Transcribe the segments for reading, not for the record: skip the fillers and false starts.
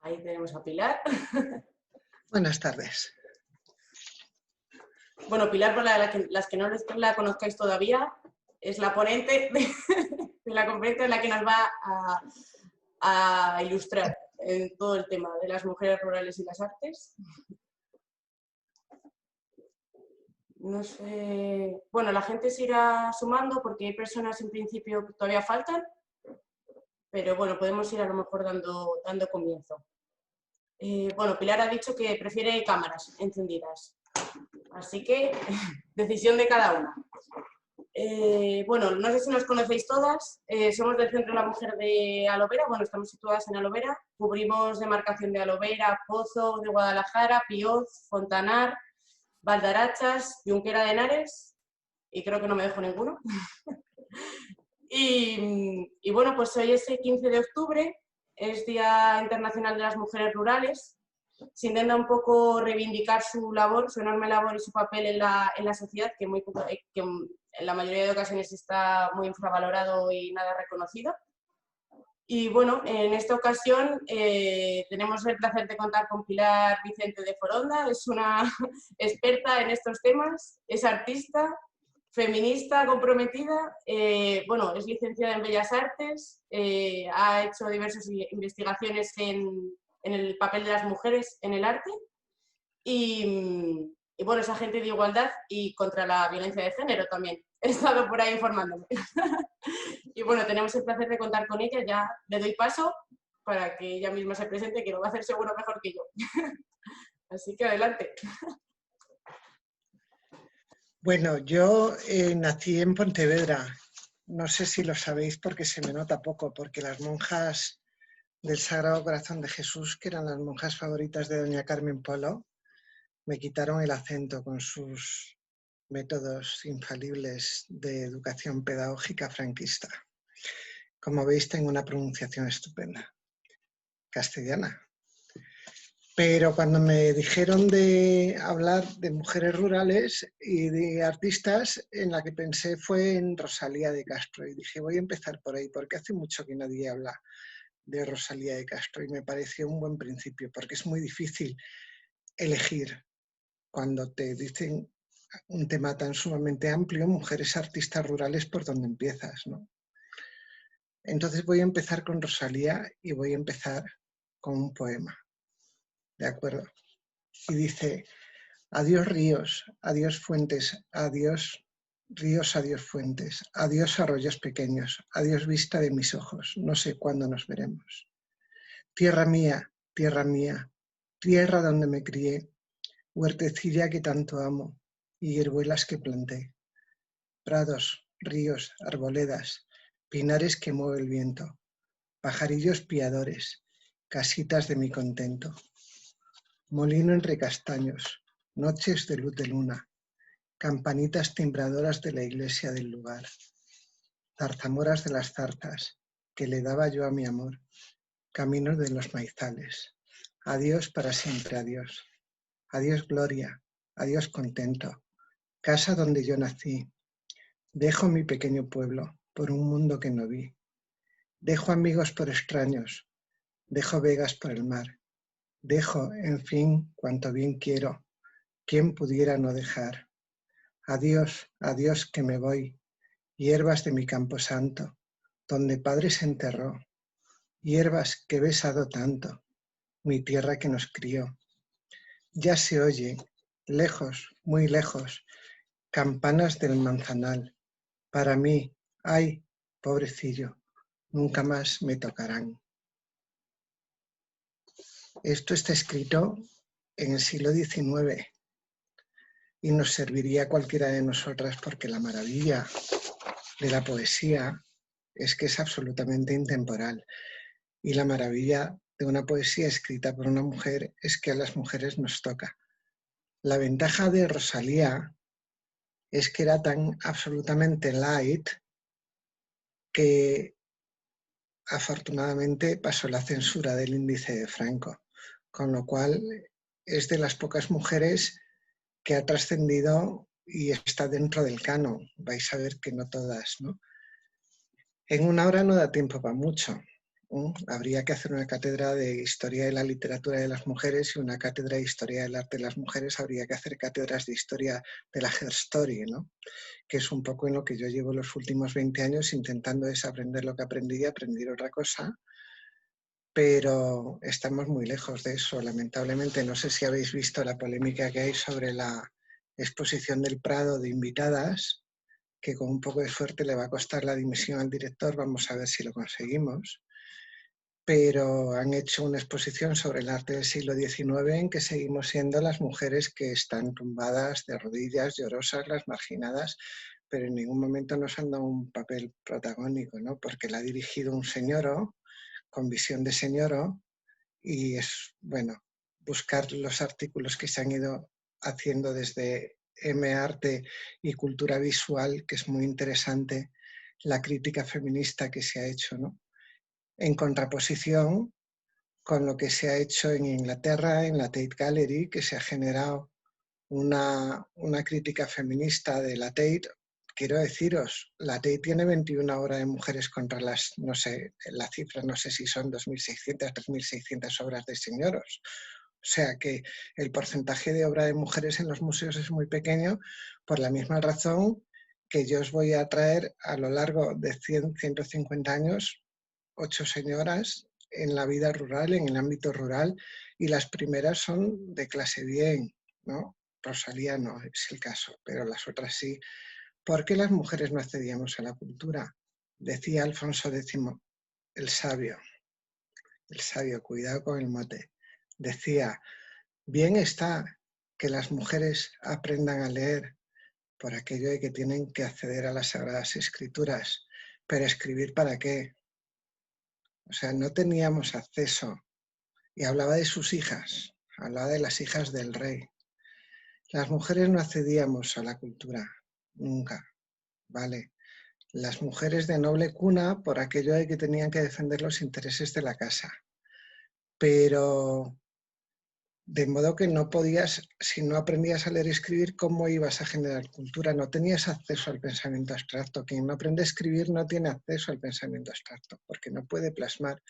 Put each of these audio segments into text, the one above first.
Ahí tenemos a Pilar. Buenas tardes. Bueno, Pilar, para las que no la conozcáis todavía, es la ponente de la conferencia en la que nos va a ilustrar en todo el tema de las mujeres rurales y las artes. No sé... Bueno, la gente se irá sumando porque hay personas en principio que todavía faltan, pero bueno, podemos ir a lo mejor dando comienzo. Bueno, Pilar ha dicho que prefiere cámaras encendidas, así que decisión de cada una. Bueno, no sé si nos conocéis todas, somos del Centro de la Mujer de Alovera, bueno, estamos situadas en Alovera, cubrimos demarcación de Alovera, Pozo de Guadalajara, Pioz, Fontanar, Valdarachas, Junquera de Henares, y creo que no me dejo ninguno. y bueno, pues hoy es el 15 de octubre, es Día Internacional de las Mujeres Rurales. Se intenta un poco reivindicar su labor, su enorme labor y su papel en la sociedad, que en la mayoría de ocasiones está muy infravalorado y nada reconocido. Y bueno, en esta ocasión tenemos el placer de contar con Pilar Vicente de Foronda, es una experta en estos temas, es artista, feminista comprometida, bueno, es licenciada en Bellas Artes, ha hecho diversas investigaciones en el papel de las mujeres en el arte y bueno, es agente de igualdad y contra la violencia de género también. He estado por ahí informándome. Y bueno, tenemos el placer de contar con ella, ya le doy paso para que ella misma se presente, que lo va a hacer seguro mejor que yo. Así que adelante. Bueno, yo nací en Pontevedra. No sé si lo sabéis porque se me nota poco, porque las monjas del Sagrado Corazón de Jesús, que eran las monjas favoritas de doña Carmen Polo, me quitaron el acento con sus métodos infalibles de educación pedagógica franquista. Como veis, tengo una pronunciación estupenda, castellana. Pero cuando me dijeron de hablar de mujeres rurales y de artistas, en la que pensé fue en Rosalía de Castro. Y dije, voy a empezar por ahí, porque hace mucho que nadie habla de Rosalía de Castro. Y me pareció un buen principio, porque es muy difícil elegir cuando te dicen un tema tan sumamente amplio, mujeres artistas rurales, por donde empiezas, ¿no? Entonces voy a empezar con Rosalía y voy a empezar con un poema. ¿De acuerdo? Y dice, adiós ríos, adiós fuentes, adiós ríos, adiós fuentes, adiós arroyos pequeños, adiós vista de mis ojos, no sé cuándo nos veremos. Tierra mía, tierra donde me crié, huertecilla que tanto amo y hierbuelas que planté, prados, ríos, arboledas, pinares que mueve el viento, pajarillos piadores, casitas de mi contento. Molino entre castaños, noches de luz de luna, campanitas timbradoras de la iglesia del lugar, zarzamoras de las zarzas que le daba yo a mi amor, caminos de los maizales. Adiós para siempre, adiós. Adiós gloria, adiós contento, casa donde yo nací. Dejo mi pequeño pueblo por un mundo que no vi. Dejo amigos por extraños, dejo vegas por el mar. Dejo, en fin, cuanto bien quiero, ¿quién pudiera no dejar? Adiós, adiós que me voy, hierbas de mi campo santo, donde padre se enterró, hierbas que he besado tanto, mi tierra que nos crió. Ya se oye, lejos, muy lejos, campanas del manzanal. Para mí, ay, pobrecillo, nunca más me tocarán. Esto está escrito en el siglo XIX y nos serviría a cualquiera de nosotras porque la maravilla de la poesía es que es absolutamente intemporal y la maravilla de una poesía escrita por una mujer es que a las mujeres nos toca. La ventaja de Rosalía es que era tan absolutamente light que afortunadamente pasó la censura del índice de Franco, con lo cual es de las pocas mujeres que ha trascendido y está dentro del canon. Vais a ver que no todas, ¿no? En una hora no da tiempo para mucho. Habría que hacer una cátedra de Historia de la Literatura de las Mujeres y una cátedra de Historia del Arte de las Mujeres. Habría que hacer cátedras de Historia de la Herstory, ¿no? Que es un poco en lo que yo llevo los últimos 20 años intentando desaprender lo que aprendí y aprender otra cosa, pero estamos muy lejos de eso, lamentablemente. No sé si habéis visto la polémica que hay sobre la exposición del Prado de invitadas, que con un poco de suerte le va a costar la dimisión al director, vamos a ver si lo conseguimos. Pero han hecho una exposición sobre el arte del siglo XIX en que seguimos siendo las mujeres que están tumbadas de rodillas, llorosas, las marginadas, pero en ningún momento nos han dado un papel protagónico, ¿no? Porque la ha dirigido un señoro con visión de señoro y es, bueno, buscar los artículos que se han ido haciendo desde M-Arte y Cultura Visual, que es muy interesante, la crítica feminista que se ha hecho, ¿no? En contraposición con lo que se ha hecho en Inglaterra, en la Tate Gallery, que se ha generado una crítica feminista de la Tate. Quiero deciros, la Tate tiene 21 obras de mujeres contra las, no sé, la cifra no sé si son 2.600, 3.600 obras de señoros. O sea que el porcentaje de obra de mujeres en los museos es muy pequeño, por la misma razón que yo os voy a traer a lo largo de 100, 150 años 8 señoras en la vida rural, en el ámbito rural, y las primeras son de clase bien, ¿no? Rosalía no es el caso, pero las otras sí. ¿Por qué las mujeres no accedíamos a la cultura? Decía Alfonso X, el sabio, cuidado con el mote, decía, bien está que las mujeres aprendan a leer por aquello de que tienen que acceder a las Sagradas Escrituras, pero escribir ¿para qué? O sea, no teníamos acceso. Y hablaba de sus hijas, hablaba de las hijas del rey. Las mujeres no accedíamos a la cultura, nunca, ¿vale? Las mujeres de noble cuna por aquello de que tenían que defender los intereses de la casa. Pero de modo que no podías, si no aprendías a leer y escribir, ¿cómo ibas a generar cultura? No tenías acceso al pensamiento abstracto. Quien no aprende a escribir no tiene acceso al pensamiento abstracto, porque no puede plasmar.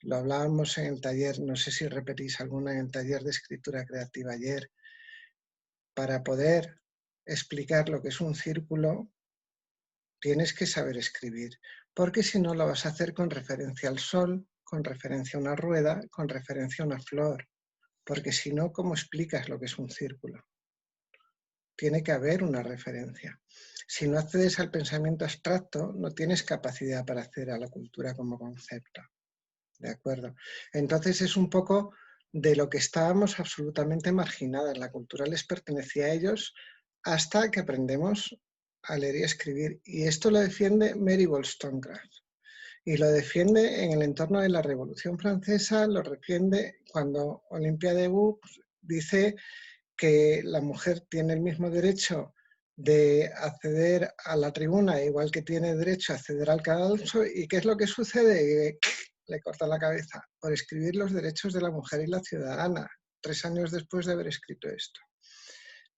Lo hablábamos en el taller, no sé si repetís alguna en el taller de escritura creativa ayer. Para poder explicar lo que es un círculo, tienes que saber escribir, porque si no lo vas a hacer con referencia al sol, con referencia a una rueda, con referencia a una flor, porque si no, ¿cómo explicas lo que es un círculo? Tiene que haber una referencia. Si no accedes al pensamiento abstracto, no tienes capacidad para acceder a la cultura como concepto. ¿De acuerdo? Entonces es un poco de lo que estábamos absolutamente marginadas. La cultura les pertenecía a ellos hasta que aprendemos a leer y escribir. Y esto lo defiende Mary Wollstonecraft. Y lo defiende en el entorno de la Revolución Francesa, lo defiende cuando Olympia de Gouges dice que la mujer tiene el mismo derecho de acceder a la tribuna, igual que tiene derecho a acceder al cadalso. ¿Y qué es lo que sucede? Le corta la cabeza por escribir los derechos de la mujer y la ciudadana, 3 años después de haber escrito esto.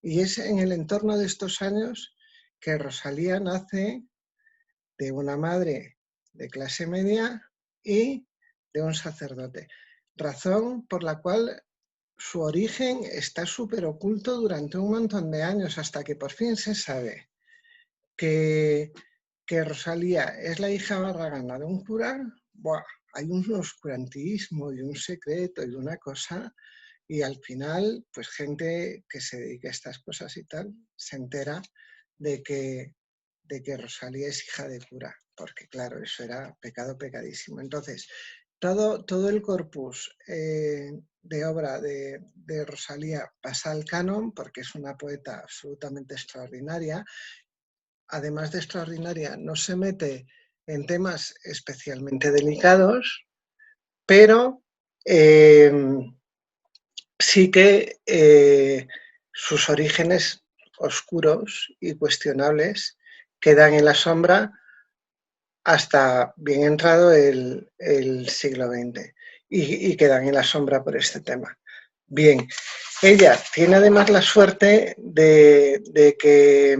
Y es en el entorno de estos años que Rosalía nace de una madre de clase media y de un sacerdote. Razón por la cual su origen está súper oculto durante un montón de años, hasta que por fin se sabe que Rosalía es la hija barragana de un cura. ¡Buah! Hay un oscurantismo y un secreto y una cosa, y al final, pues gente que se dedica a estas cosas y tal, se entera de que Rosalía es hija de cura, porque claro, eso era pecado pecadísimo. Entonces, todo el corpus de obra de Rosalía pasa al canon, porque es una poeta absolutamente extraordinaria. Además de extraordinaria, no se mete en temas especialmente delicados, pero sí que sus orígenes oscuros y cuestionables quedan en la sombra hasta bien entrado el siglo XX y quedan en la sombra por este tema. Bien, ella tiene además la suerte de que,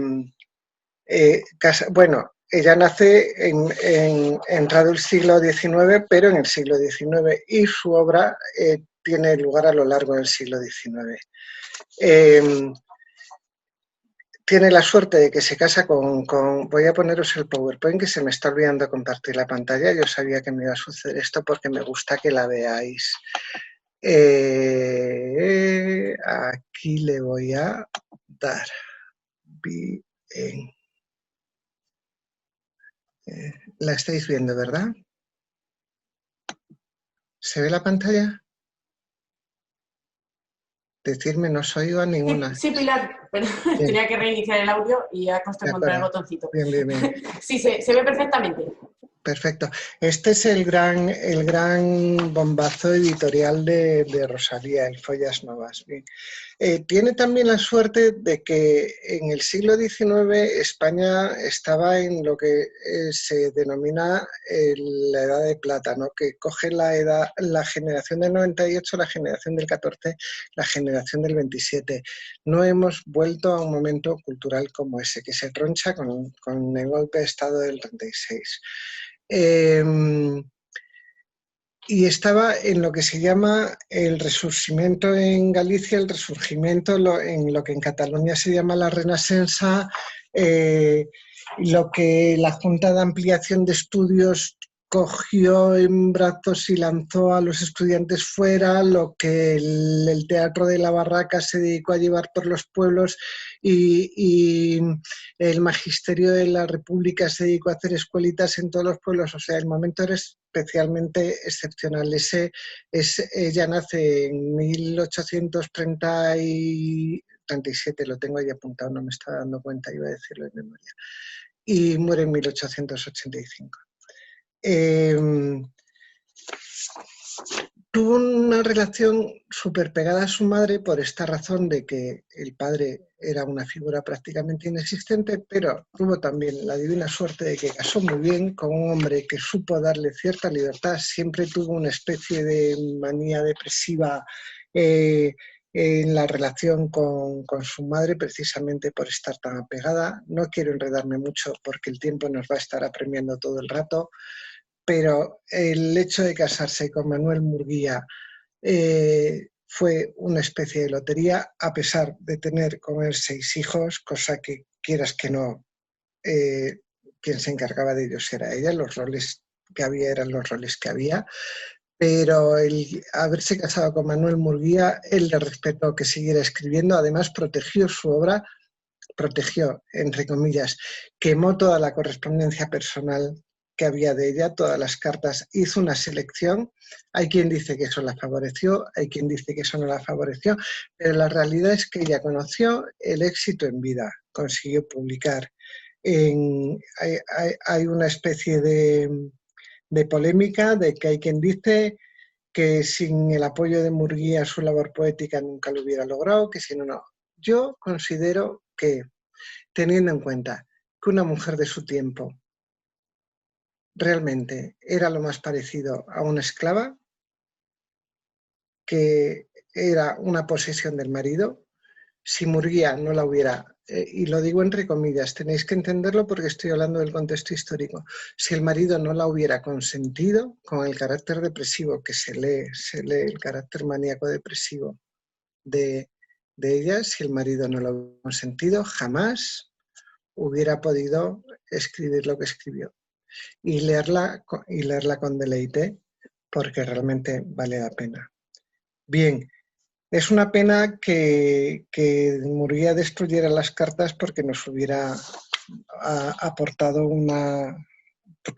bueno, ella nace entrado el siglo XIX, pero en el siglo XIX, y su obra tiene lugar a lo largo del siglo XIX. Tiene la suerte de que se casa con... Voy a poneros el PowerPoint, que se me está olvidando compartir la pantalla. Yo sabía que me iba a suceder esto porque me gusta que la veáis. Aquí le voy a dar. Bien. La estáis viendo, ¿verdad? ¿Se ve la pantalla? Decirme, no os oigo a ninguna. Sí, Pilar, pero tenía que reiniciar el audio y ha costado encontrar el botoncito. Bien, bien, bien. Sí, se ve perfectamente. Perfecto. Este es el gran bombazo editorial de Rosalía, el Follas Novas. Bien. Tiene también la suerte de que en el siglo XIX España estaba en lo que se denomina la edad de plata, ¿no? Que coge la generación del 98, la generación del 14, la generación del 27. No hemos vuelto a un momento cultural como ese, que se troncha con el golpe de Estado del 36. Y estaba en lo que se llama el resurgimiento en Galicia, el resurgimiento en lo que en Cataluña se llama la Renacença, lo que la Junta de Ampliación de Estudios cogió en brazos y lanzó a los estudiantes fuera, lo que el Teatro de la Barraca se dedicó a llevar por los pueblos y el magisterio de la República se dedicó a hacer escuelitas en todos los pueblos. O sea, el momento era especialmente excepcional. Ella nace en 1837, lo tengo ahí apuntado, no me estaba dando cuenta, iba a decirlo de memoria, y muere en 1885. Tuvo una relación súper pegada a su madre por esta razón de que el padre era una figura prácticamente inexistente, pero tuvo también la divina suerte de que casó muy bien con un hombre que supo darle cierta libertad. Siempre tuvo una especie de manía depresiva en la relación con su madre, precisamente por estar tan apegada. No quiero enredarme mucho porque el tiempo nos va a estar apremiando todo el rato, pero el hecho de casarse con Manuel Murguía fue una especie de lotería, a pesar de tener con él 6 hijos, cosa que quieras que no, quien se encargaba de ellos era ella, los roles que había eran los roles que había, pero el haberse casado con Manuel Murguía, él le respetó que siguiera escribiendo, además protegió su obra, protegió, entre comillas, quemó toda la correspondencia personal que había de ella, todas las cartas, hizo una selección. Hay quien dice que eso la favoreció, hay quien dice que eso no la favoreció, pero la realidad es que ella conoció el éxito en vida, consiguió publicar. Hay una especie de polémica de que hay quien dice que sin el apoyo de Murguía su labor poética nunca lo hubiera logrado, que si no, no. Yo considero que, teniendo en cuenta que una mujer de su tiempo realmente era lo más parecido a una esclava, que era una posesión del marido, si Murguía no la hubiera, y lo digo entre comillas, tenéis que entenderlo porque estoy hablando del contexto histórico, si el marido no la hubiera consentido, con el carácter depresivo que se lee el carácter maníaco depresivo de ella, si el marido no lo hubiera consentido, jamás hubiera podido escribir lo que escribió. Y leerla con deleite, porque realmente vale la pena. Bien, es una pena que Murguía destruyera las cartas porque nos hubiera aportado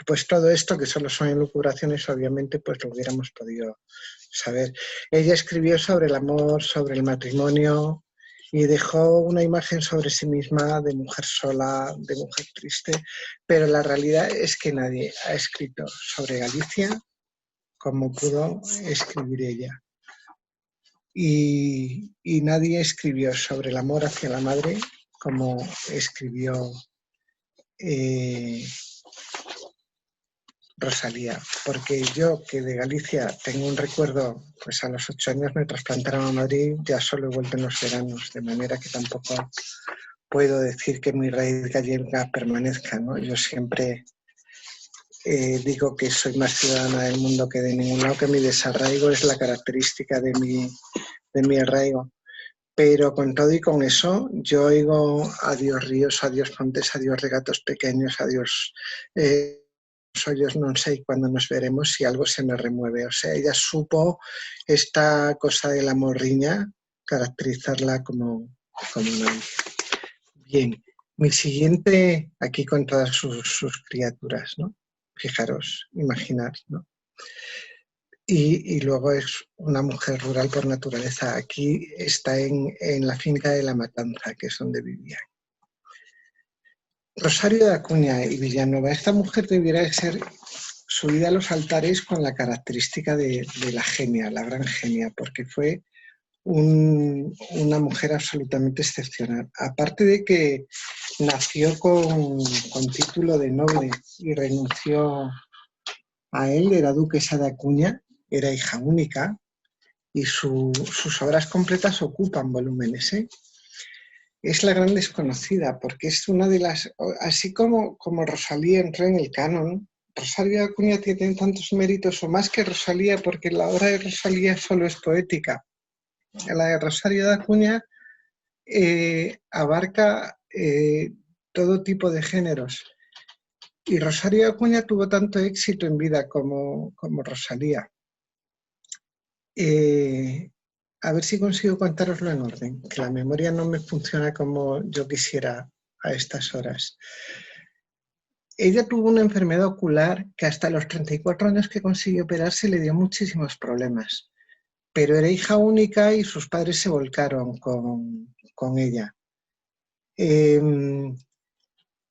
pues todo esto, que solo son elucubraciones, obviamente, pues lo hubiéramos podido saber. Ella escribió sobre el amor, sobre el matrimonio, y dejó una imagen sobre sí misma de mujer sola, de mujer triste, pero la realidad es que nadie ha escrito sobre Galicia como pudo escribir ella. Y nadie escribió sobre el amor hacia la madre como escribió Rosalía, porque yo, que de Galicia tengo un recuerdo, pues a los 8 años me trasplantaron a Madrid, ya solo he vuelto en los veranos, de manera que tampoco puedo decir que mi raíz gallega permanezca, ¿no? Yo siempre digo que soy más ciudadana del mundo que de ningún lado, que mi desarraigo es la característica de mi arraigo. Pero con todo y con eso, yo oigo adiós ríos, adiós montes, adiós regatos pequeños, adiós hoyos, no sé cuándo nos veremos, si algo se me remueve. O sea, ella supo esta cosa de la morriña, caracterizarla como nadie. Bien, mi siguiente, aquí con todas sus criaturas, ¿no? Fijaros, imaginar, ¿no? Y luego es una mujer rural por naturaleza. Aquí está en la finca de La Matanza, que es donde vivía. Rosario de Acuña y Villanueva. Esta mujer debiera ser subida a los altares con la característica de la genia, la gran genia, porque fue una mujer absolutamente excepcional. Aparte de que nació con título de noble y renunció a él, era duquesa de Acuña, era hija única y sus obras completas ocupan volúmenes. Es la gran desconocida porque es una de las, así como Rosalía entró en el canon, Rosario de Acuña tiene tantos méritos o más que Rosalía, porque la obra de Rosalía solo es poética. La de Rosario de Acuña abarca todo tipo de géneros. Y Rosario de Acuña tuvo tanto éxito en vida como Rosalía. A ver si consigo contároslo en orden, que la memoria no me funciona como yo quisiera a estas horas. Ella tuvo una enfermedad ocular que hasta los 34 años que consiguió operarse le dio muchísimos problemas, pero era hija única y sus padres se volcaron con ella.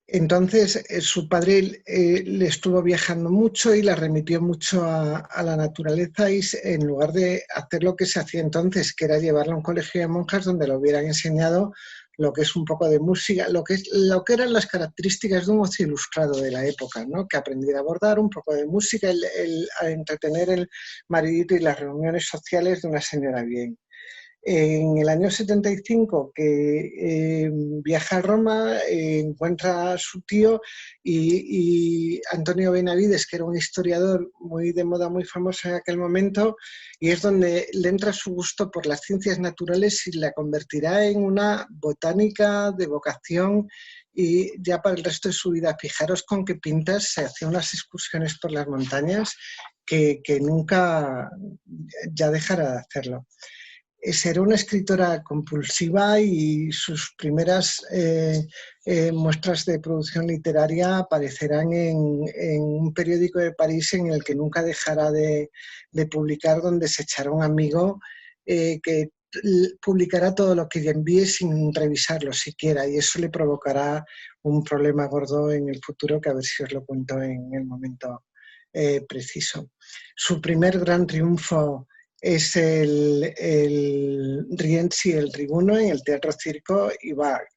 Entonces, su padre le estuvo viajando mucho y la remitió mucho a la naturaleza, y en lugar de hacer lo que se hacía entonces, que era llevarla a un colegio de monjas donde le hubieran enseñado lo que es un poco de música, lo que eran las características de un ocio ilustrado de la época, ¿no? Que aprendiera a bordar, un poco de música, a entretener el maridito y las reuniones sociales de una señora bien. En el año 75, que viaja a Roma, encuentra a su tío y Antonio Benavides, que era un historiador muy de moda, muy famoso en aquel momento, y es donde le entra su gusto por las ciencias naturales y la convertirá en una botánica de vocación, y ya para el resto de su vida. Fijaros con qué pintas se hacía unas excursiones por las montañas que nunca ya dejará de hacerlo. Será una escritora compulsiva y sus primeras muestras de producción literaria aparecerán en un periódico de París en el que nunca dejará de publicar, donde se echará un amigo que publicará todo lo que ella envíe sin revisarlo siquiera, y eso le provocará un problema gordo en el futuro, que a ver si os lo cuento en el momento preciso. Su primer gran triunfo es el Rienzi, el Tribuno, en el Teatro Circo, y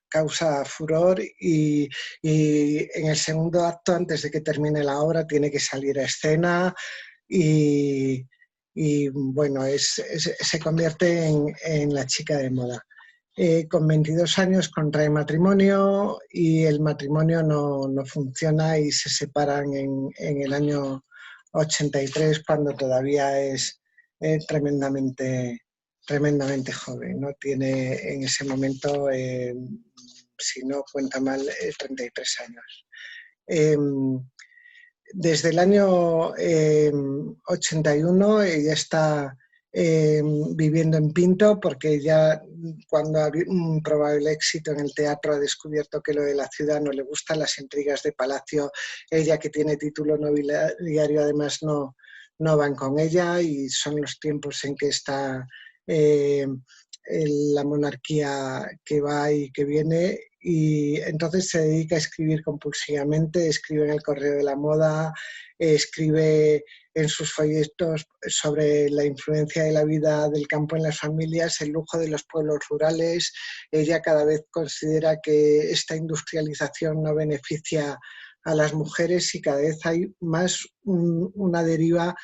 causa furor, y en el segundo acto, antes de que termine la obra, tiene que salir a escena y bueno, se convierte en la chica de moda. Con 22 años contrae matrimonio y el matrimonio no funciona y se separan en el año 83, cuando todavía es tremendamente joven, ¿no? Tiene en ese momento, si no cuenta mal, 33 años. Desde el año 81 ella está viviendo en Pinto, porque ya, cuando ha habido un probable éxito en el teatro, ha descubierto que lo de la ciudad no le gusta, las intrigas de palacio, ella que tiene título nobiliario además no van con ella, y son los tiempos en que está la monarquía que va y que viene, y entonces se dedica a escribir compulsivamente. Escribe en el Correo de la Moda, escribe en sus folletos sobre la influencia de la vida del campo en las familias, el lujo de los pueblos rurales. Ella cada vez considera que esta industrialización no beneficia a las mujeres, y cada vez hay más una deriva,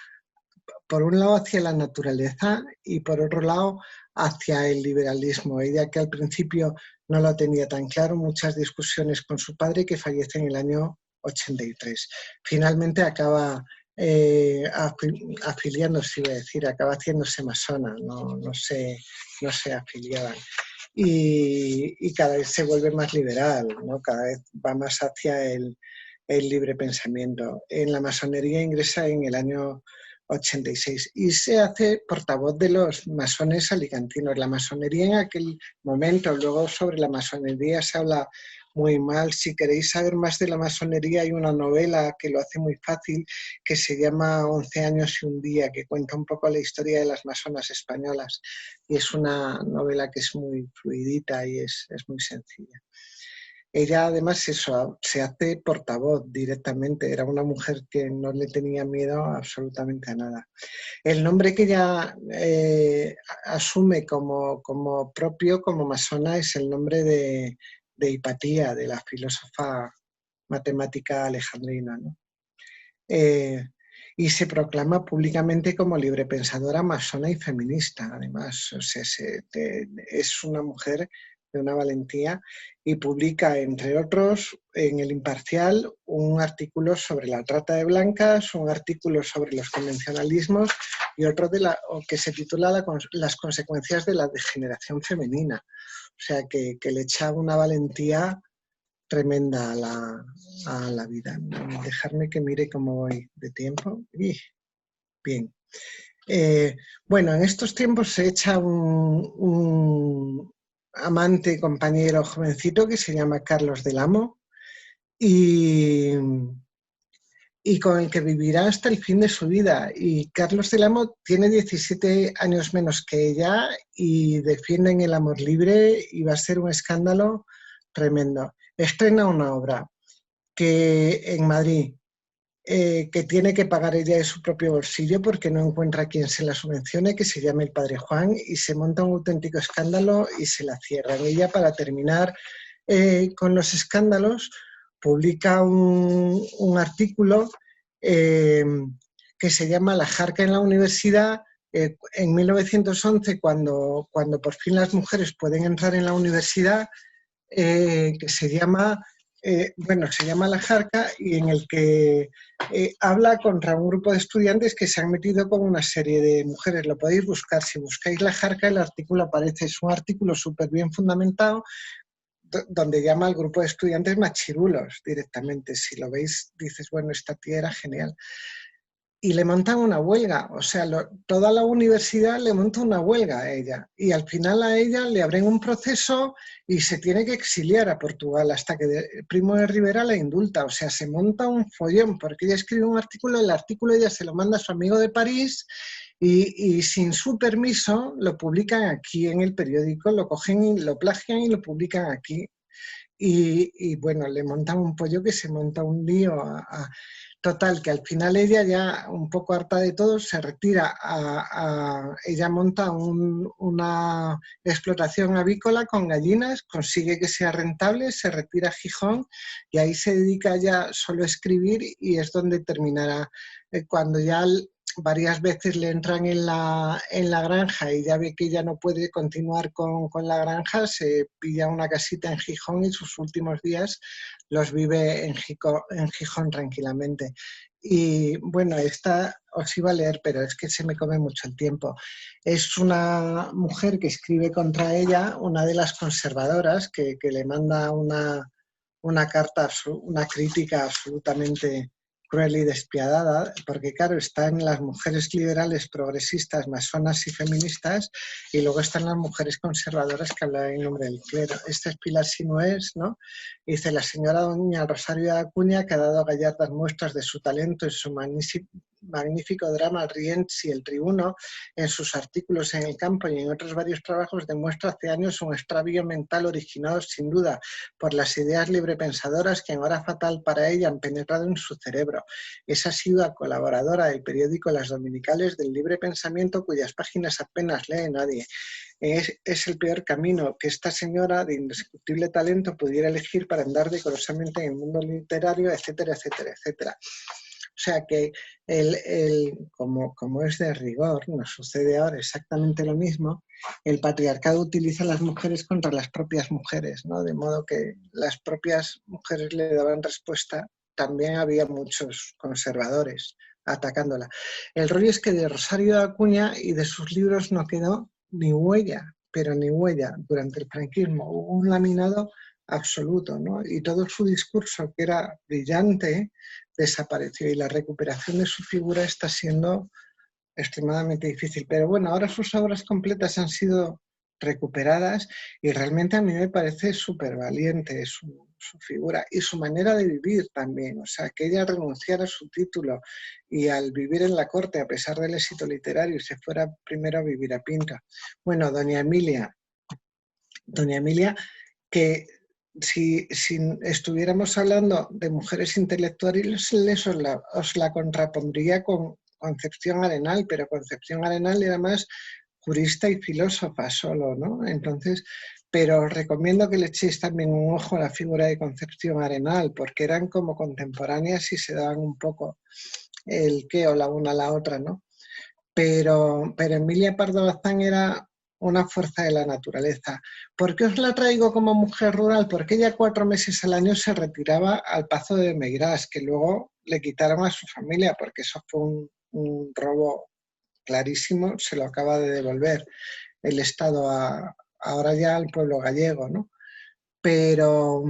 por un lado hacia la naturaleza y por otro lado hacia el liberalismo. Ella, que al principio no lo tenía tan claro, muchas discusiones con su padre, que fallece en el año 83. Finalmente acaba afiliándose, iba a decir, acaba haciéndose masona, no se afiliaban. Y cada vez se vuelve más liberal, ¿no? Cada vez va más hacia el libre pensamiento. En la masonería ingresa en el año 86 y se hace portavoz de los masones alicantinos. La masonería en aquel momento, luego sobre la masonería se habla muy mal. Si queréis saber más de la masonería, hay una novela que lo hace muy fácil, que se llama 11 años y un día, que cuenta un poco la historia de las masonas españolas, y es una novela que es muy fluidita y es muy sencilla. Ella además eso, se hace portavoz directamente, era una mujer que no le tenía miedo absolutamente a nada. El nombre que ella asume como propio, como masona, es el nombre de Hipatía, de la filósofa matemática alejandrina, ¿no? Y se proclama públicamente como librepensadora, masona y feminista, además. O sea, es una mujer de una valentía, y publica, entre otros, en El Imparcial, un artículo sobre la trata de blancas, un artículo sobre los convencionalismos y otro que se titula Las consecuencias de la degeneración femenina. O sea, que le echa una valentía tremenda a la vida. Dejarme que mire cómo voy de tiempo. Bien. Bueno, en estos tiempos se echa un amante, compañero jovencito que se llama Carlos del Amo, y con el que vivirá hasta el fin de su vida. Y Carlos del Amo tiene 17 años menos que ella y defienden el amor libre, y va a ser un escándalo tremendo. Estrena una obra en Madrid, que tiene que pagar ella de su propio bolsillo porque no encuentra quien se la subvencione, que se llame El Padre Juan, y se monta un auténtico escándalo y se la cierran. Ella, para terminar con los escándalos, publica un artículo que se llama La jarca en la universidad, en 1911, cuando por fin las mujeres pueden entrar en la universidad, que se llama La Jarca, y en el que habla contra un grupo de estudiantes que se han metido con una serie de mujeres. Lo podéis buscar, si buscáis La Jarca, el artículo aparece. Es un artículo súper bien fundamentado, donde llama al grupo de estudiantes machirulos directamente. Si lo veis, dices, bueno, esta tía era genial. Y le montan una huelga, o sea, toda la universidad le monta una huelga a ella, y al final a ella le abren un proceso y se tiene que exiliar a Portugal, hasta que Primo de Rivera la indulta. O sea, se monta un follón porque ella escribe un artículo, el artículo ella se lo manda a su amigo de París, y sin su permiso lo publican aquí en el periódico, lo cogen, lo plagian y lo publican aquí. Y bueno, le montan un pollo, que se monta un lío total, que al final ella, ya un poco harta de todo, se retira ella monta una explotación avícola con gallinas, consigue que sea rentable, se retira a Gijón y ahí se dedica ya solo a escribir, y es donde terminará. Cuando ya varias veces le entran en la granja y ya ve que ya no puede continuar con la granja, se pilla una casita en Gijón y sus últimos días los vive en Gijón tranquilamente. Y bueno, esta os iba a leer, pero es que se me come mucho el tiempo. Es una mujer que escribe contra ella, una de las conservadoras, que le manda una carta, una crítica absolutamente cruel y despiadada, porque claro, están las mujeres liberales, progresistas, masonas y feministas, y luego están las mujeres conservadoras que hablan en nombre del clero. Esta es Pilar Sinués, ¿no? Dice: la señora doña Rosario de Acuña, que ha dado gallardas muestras de su talento en su magnífico drama Rienzi, el tribuno, en sus artículos en El Campo y en otros varios trabajos, demuestra hace años un extravío mental originado sin duda por las ideas librepensadoras que en hora fatal para ella han penetrado en su cerebro. Es asidua colaboradora del periódico Las Dominicales del Libre Pensamiento, cuyas páginas apenas lee nadie. Es el peor camino que esta señora de indiscutible talento pudiera elegir para andar decorosamente en el mundo literario, etcétera, etcétera, etcétera. sea que como es de rigor, nos sucede ahora exactamente lo mismo, el patriarcado utiliza a las mujeres contra las propias mujeres, ¿no? De modo que las propias mujeres le daban respuesta, también había muchos conservadores atacándola. El rollo es que de Rosario de Acuña y de sus libros no quedó ni huella, pero ni huella. Durante el franquismo hubo un laminado absoluto, ¿no? Y todo su discurso, que era brillante, desapareció, y la recuperación de su figura está siendo extremadamente difícil. Pero bueno, ahora sus obras completas han sido recuperadas y realmente a mí me parece súper valiente su figura y su manera de vivir también. O sea, que ella renunciara a su título y al vivir en la corte, a pesar del éxito literario, se fuera primero a vivir a Pinto. Bueno, doña Emilia, que si estuviéramos hablando de mujeres intelectuales, os la contrapondría con Concepción Arenal, pero Concepción Arenal era más jurista y filósofa solo, ¿no? Entonces, pero os recomiendo que le echéis también un ojo a la figura de Concepción Arenal, porque eran como contemporáneas y se daban un poco el qué o la una a la otra, ¿no? Pero Emilia Pardo Bazán era una fuerza de la naturaleza. ¿Por qué os la traigo como mujer rural? Porque ella 4 meses al año se retiraba al Pazo de Meirás, que luego le quitaron a su familia, porque eso fue un robo clarísimo, se lo acaba de devolver el Estado ahora ya al pueblo gallego, ¿no? Pero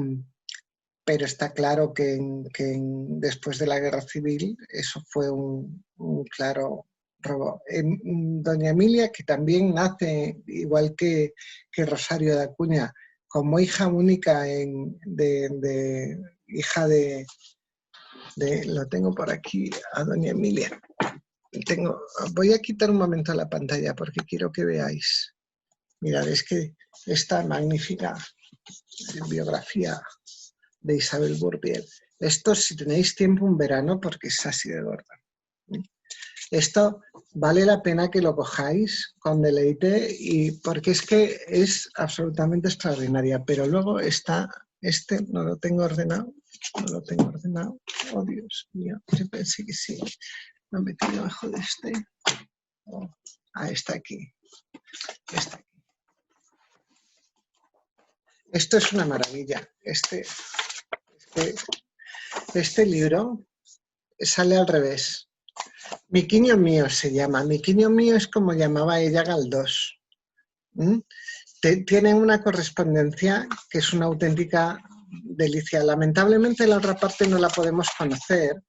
está claro que después de la Guerra Civil eso fue un claro robo. Doña Emilia, que también nace, igual que Rosario de Acuña, como hija única, hija de, lo tengo por aquí, a doña Emilia. Voy a quitar un momento la pantalla porque quiero que veáis. Mirad, es que esta magnífica biografía de Isabel Burbiel. Esto, si tenéis tiempo, un verano, porque es así de gorda. Esto vale la pena que lo cojáis con deleite, y porque es que es absolutamente extraordinaria. Pero luego está, no lo tengo ordenado, Oh, Dios mío, yo pensé que sí. Lo metí debajo de este. Oh, está aquí. Está aquí. Esto es una maravilla. Este libro sale al revés. Miquiño mío se llama. Miquiño mío es como llamaba ella Galdós. Tienen una correspondencia que es una auténtica delicia. Lamentablemente la otra parte no la podemos conocer,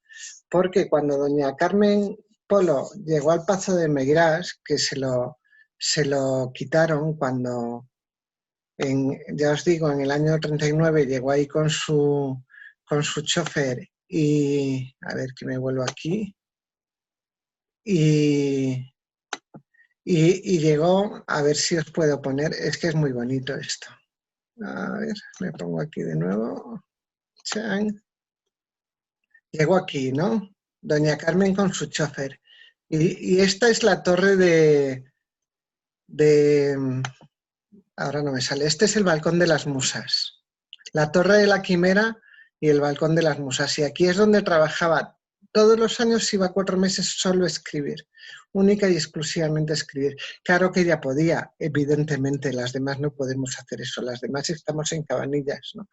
porque cuando doña Carmen Polo llegó al Pazo de Meirás, que se lo quitaron cuando, ya os digo, en el año 39 llegó ahí con su chofer, y a ver que me vuelvo aquí, y llegó, a ver si os puedo poner, es que es muy bonito esto. A ver, me pongo aquí de nuevo. Chan. Llegó aquí, ¿no? Doña Carmen con su chofer. Y esta es la torre ahora no me sale. Este es el balcón de las musas. La torre de la Quimera y el balcón de las musas. Y aquí es donde trabajaba. Todos los años iba 4 meses solo a escribir. Única y exclusivamente a escribir. Claro que ella podía, evidentemente. Las demás no podemos hacer eso. Las demás estamos en Cabanillas, ¿no?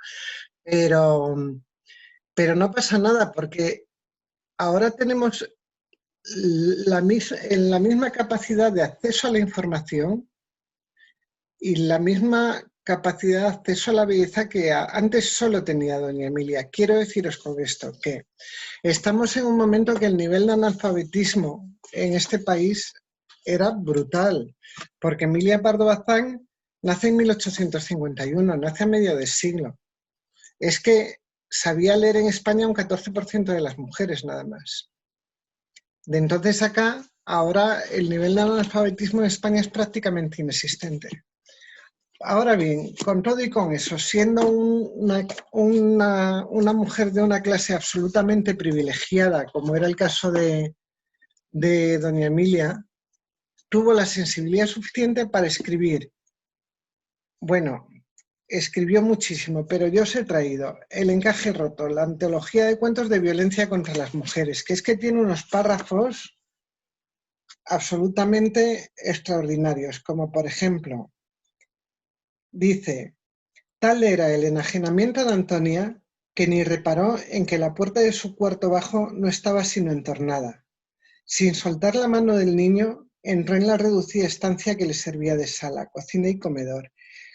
Pero no pasa nada, porque ahora tenemos la misma capacidad de acceso a la información y la misma capacidad de acceso a la belleza que antes solo tenía doña Emilia. Quiero deciros con esto que estamos en un momento que el nivel de analfabetismo en este país era brutal, porque Emilia Pardo Bazán nace en 1851, nace a medio de siglo. Es que sabía leer en España un 14% de las mujeres nada más. De entonces acá, ahora el nivel de analfabetismo en España es prácticamente inexistente. Ahora bien, con todo y con eso, siendo una mujer de una clase absolutamente privilegiada, como era el caso de doña Emilia, tuvo la sensibilidad suficiente para escribir. Bueno, escribió muchísimo, pero yo os he traído El encaje roto, la antología de cuentos de violencia contra las mujeres, que es que tiene unos párrafos absolutamente extraordinarios, como por ejemplo, dice: tal era el enajenamiento de Antonia que ni reparó en que la puerta de su cuarto bajo no estaba sino entornada. Sin soltar la mano del niño, entró en la reducida estancia que le servía de sala, cocina y comedor,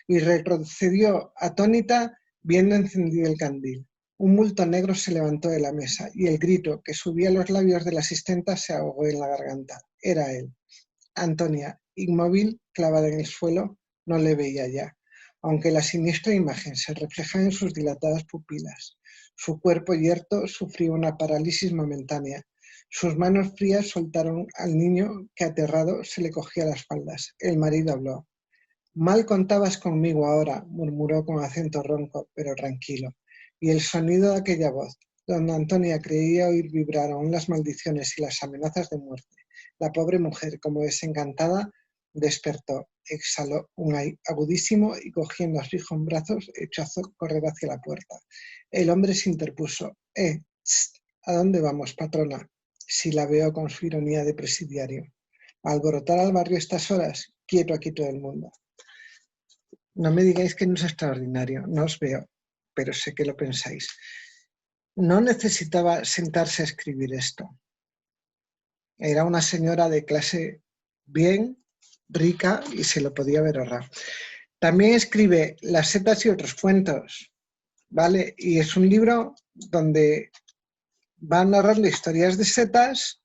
y retrocedió atónita viendo encendido el candil. Un bulto negro se levantó de la mesa y el grito que subía a los labios de la asistenta se ahogó en la garganta. Era él. Antonia, inmóvil, clavada en el suelo, no le veía ya, aunque la siniestra imagen se reflejaba en sus dilatadas pupilas. Su cuerpo yerto sufría una parálisis momentánea. Sus manos frías soltaron al niño que, aterrado, se le cogía las faldas. El marido habló. «Mal contabas conmigo ahora», murmuró con acento ronco, pero tranquilo. Y el sonido de aquella voz, donde Antonia creía oír vibrar aún las maldiciones y las amenazas de muerte. La pobre mujer, como desencantada, despertó, exhaló un ay agudísimo y, cogiendo a su hijo en brazos, echó a correr hacia la puerta. El hombre se interpuso. Tst, ¿a dónde vamos, patrona?», silabeó con su ironía de presidiario. «¿A alborotar al barrio estas horas? Quieto aquí todo el mundo». No me digáis que no es extraordinario, no os veo, pero sé que lo pensáis. No necesitaba sentarse a escribir esto. Era una señora de clase bien, rica, y se lo podía haber ahorrado. También escribe Las setas y otros cuentos, ¿vale? Y es un libro donde va narrando historias de setas,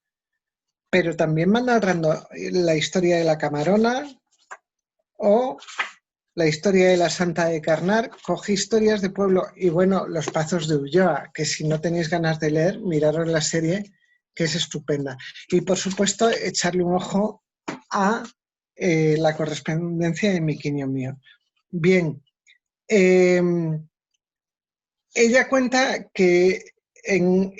pero también va narrando la historia de la camarona o la historia de la Santa de Carnar. Coge historias de pueblo y, bueno, Los Pazos de Ulloa, que si no tenéis ganas de leer, miraros la serie, que es estupenda. Y, por supuesto, echarle un ojo a la correspondencia de Mi Quiño Mío. Bien, ella cuenta que en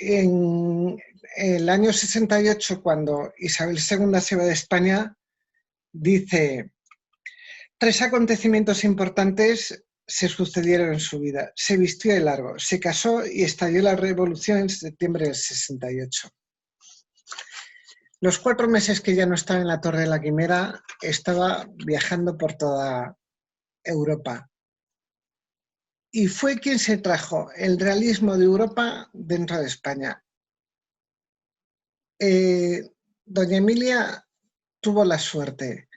el año 68, cuando Isabel II se va de España, dice: 3 acontecimientos importantes se sucedieron en su vida. Se vistió de largo, se casó y estalló la revolución en septiembre del 68. Los 4 meses que ya no estaba en la Torre de la Quimera, estaba viajando por toda Europa. Y fue quien se trajo el realismo de Europa dentro de España. Doña Emilia tuvo la suerte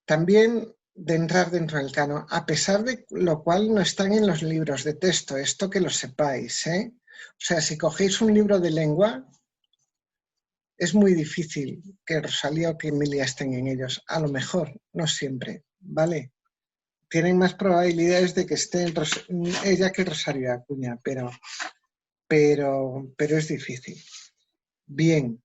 también de entrar dentro del canon, a pesar de lo cual no están en los libros de texto, esto que lo sepáis, ¿eh? O sea, si cogéis un libro de lengua, es muy difícil que Rosalía o que Emilia estén en ellos. A lo mejor, no siempre, ¿vale? Tienen más probabilidades de que esté ella que Rosario Acuña, pero es difícil. Bien.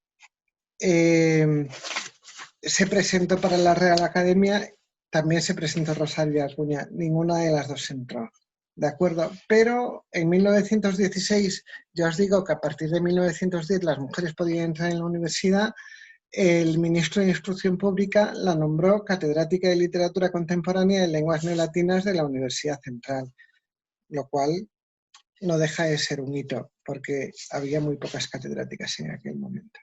Se presentó para la Real Academia, también se presentó Rosario Acuña, ninguna de las dos entró, ¿de acuerdo? Pero en 1916, ya os digo que a partir de 1910 las mujeres podían entrar en la universidad. El ministro de Instrucción Pública la nombró catedrática de Literatura Contemporánea y Lenguas Neolatinas de la Universidad Central, lo cual no deja de ser un hito, porque había muy pocas catedráticas en aquel momento.